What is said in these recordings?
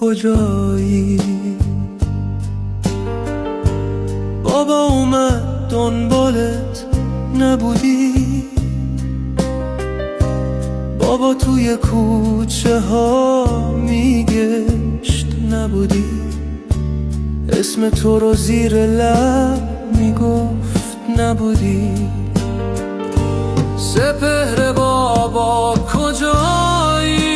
کجایی؟ بابا اومد دنبالت نبودی؟ بابا توی کوچه ها میگشت نبودی؟ اسم تو رو زیر لب میگفت نبودی؟ سپهر بابا کجایی؟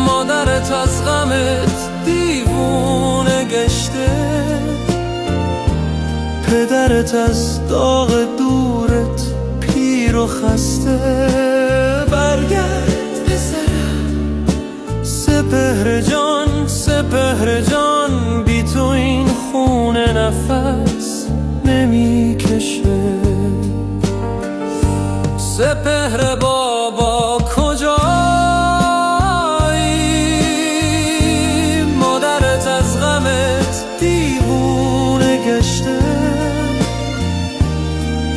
مادرت از غمت دیوونه گشته، پدرت از داغ دورت پیر و خسته. برگرد پسرم سپهر جان، سپهر جان، بی تو این خونه نفس نمیکشه. سپهر بابا کجایی؟ مادرت از غمت دیوونه گشته،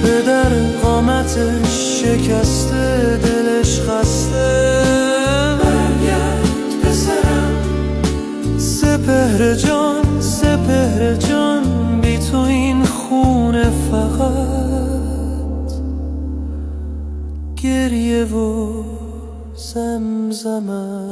پدر قامتش شکسته، دلش خسته. برگرد پسرم سپهر جان، سپهر جان، بی تو این خونه فقط گریه و زمزمه.